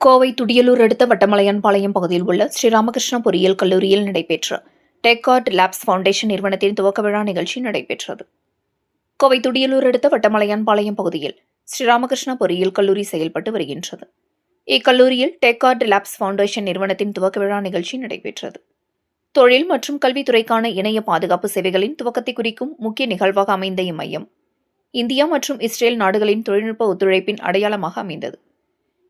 கோவை துடியலூர் அடுத்த வட்டமலையான்பாளையம் பகுதியில் உள்ள ஸ்ரீராமகிருஷ்ணா பொறியியல் கல்லூரியில் நடைபெற்ற டெக்கார்ட் லேப்ஸ் ஃபவுண்டேஷன் நிறுவனத்தின் துவக்க விழா நிகழ்ச்சி நடைபெற்றது. கோவை துடியலூர் அடுத்த வட்டமலையான்பாளையம் பகுதியில் ஸ்ரீராமகிருஷ்ணா பொறியியல் கல்லூரி செயல்பட்டு வருகின்றது. இக்கல்லூரியில் டெக்கார்ட் லேப்ஸ் ஃபவுண்டேஷன் நிறுவனத்தின் துவக்க விழா நிகழ்ச்சி நடைபெற்றது. தொழில் மற்றும் கல்வித்துறைக்கான இணைய பாதுகாப்பு சேவைகளின் துவக்கத்தை குறிக்கும் முக்கிய நிகழ்வாக அமைந்த இம்மையம் இந்தியா மற்றும் இஸ்ரேல் நாடுகளின் தொழில்நுட்ப ஒத்துழைப்பின் அடையாளமாக அமைந்தது.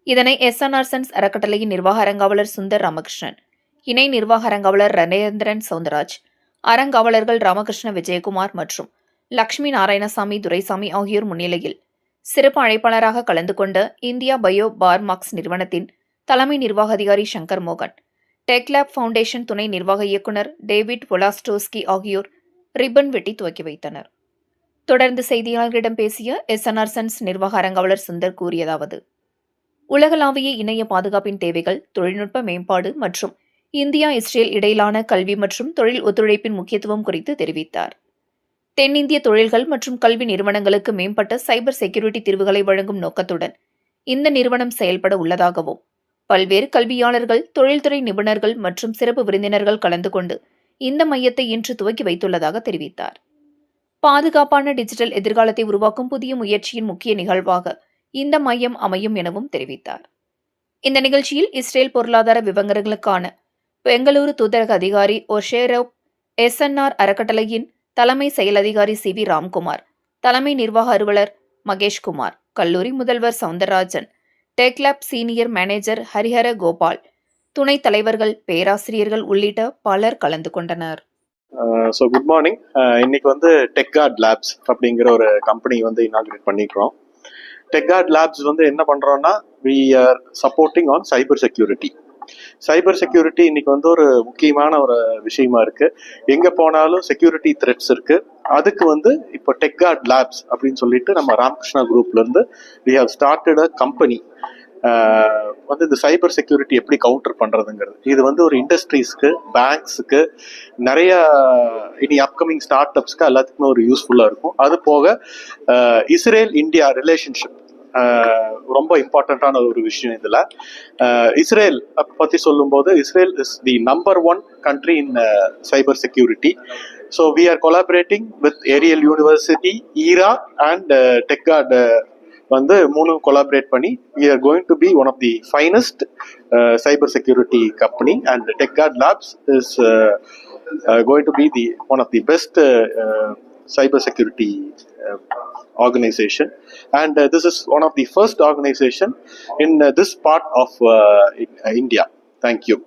இதனை SNR சன்ஸ் அறக்கட்டளையின் நிர்வாக அரங்காவலர் சுந்தர் ராமகிருஷ்ணன், இணை நிர்வாக அரங்காவலர் ரணேந்திரன் சவுந்தரராஜ், அரங்காவலர்கள் ராமகிருஷ்ண விஜயகுமார் மற்றும் லட்சுமி நாராயணசாமி துரைசாமி ஆகியோர் முன்னிலையில் சிறப்பு அழைப்பாளராக கலந்து கொண்ட இந்தியா பயோ பார்மாக்ஸ் நிறுவனத்தின் தலைமை நிர்வாக அதிகாரி சங்கர் மோகன், டெக்லேப் ஃபவுண்டேஷன் துணை நிர்வாக இயக்குநர் டேவிட் பொலாஸ்டோஸ்கி ஆகியோர் ரிப்பன் வெட்டி துவக்கி வைத்தனர். தொடர்ந்து செய்தியாளர்களிடம் பேசிய SNR சன்ஸ் நிர்வாக அரங்காவலர் சுந்தர் கூறியதாவது: உலகளாவிய இணைய பாதுகாப்பின் தேவைகள், தொழில்நுட்ப மேம்பாடு மற்றும் இந்தியா இஸ்ரேல் இடையிலான கல்வி மற்றும் தொழில் ஒத்துழைப்பின் முக்கியத்துவம் குறித்து தெரிவித்தார். தென்னிந்திய தொழில்கள் மற்றும் கல்வி நிறுவனங்களுக்கு மேம்பட்ட சைபர் செக்யூரிட்டி தீர்வுகளை வழங்கும் நோக்கத்துடன் இந்த நிறுவனம் செயல்பட உள்ளதாகவும், பல்வேறு கல்வியாளர்கள், தொழில்துறை நிபுணர்கள் மற்றும் சிறப்பு விருந்தினர்கள் கலந்து கொண்டு இந்த மையத்தை இன்று துவக்கி வைத்துள்ளதாக தெரிவித்தார். பாதுகாப்பான டிஜிட்டல் எதிர்காலத்தை உருவாக்கும் புதிய முயற்சியின் முக்கிய நிகழ்வாக இந்த மையம் அமையும் எனவும் தெரிவித்தார். இந்த நிகழ்ச்சியில் இஸ்ரேல் பொருளாதார விவகாரங்களுக்கான பெங்களூரு தூதரக அதிகாரி ஒஷேரோவ், SNR அறக்கட்டளையின் தலைமை செயல் அதிகாரி CV ராம்குமார், தலைமை நிர்வாக அலுவலர் மகேஷ்குமார், கல்லூரி முதல்வர் சவுந்தரராஜன், டெக்லேப் சீனியர் மேனேஜர் ஹரிஹர கோபால், துணைத் தலைவர்கள், பேராசிரியர்கள் உள்ளிட்ட பலர் கலந்து கொண்டனர். Good morning. இன்னைக்கு வந்து டெக்கார்ட் லேப்ஸ் அப்படிங்கிற ஒரு கம்பெனி வந்து இனாகிரேட் பண்ணிக்கிறோம். டெக்கார்ட் லேப்ஸ் வந்து என்ன பண்றோம்னா, we are supporting on cyber security. Cyber security இன்னைக்கு வந்து ஒரு முக்கியமான ஒரு விஷயமா இருக்கு. எங்க போனாலும் செக்யூரிட்டி த்ரெட்ஸ் இருக்கு. அதுக்கு வந்து இப்போ டெக்கார்ட் லேப்ஸ் அப்படின்னு சொல்லிட்டு நம்ம ராமகிருஷ்ணா குரூப்ல இருந்து we have started a company. வந்து இந்த சைபர் செக்யூரிட்டி எப்படி கவுண்டர் பண்றதுங்கிறது, இது வந்து ஒரு இண்டஸ்ட்ரீஸ்க்கு, பேங்க்ஸுக்கு, நிறைய இனி அப்கமிங் ஸ்டார்ட் அப்ஸ்க்கு எல்லாத்துக்குமே ஒரு யூஸ்ஃபுல்லா இருக்கும். அது போக இஸ்ரேல் இந்தியா ரிலேஷன்ஷிப் ரொம்ப இம்பார்ட்டண்ட்டான ஒரு விஷயம். இதுல இஸ்ரேல் பத்தி சொல்லும் போது, Israel is the number 1 country in cyber security. So we are collaborating with Ariel University, ERA and TechGuard வந்து 3 collaborate பண்ணி we are going to be one of the finest cyber security company, and TechGuard Labs is going to be the one of the best cyber security organization, and this is one of the first organization in this part of India. Thank you.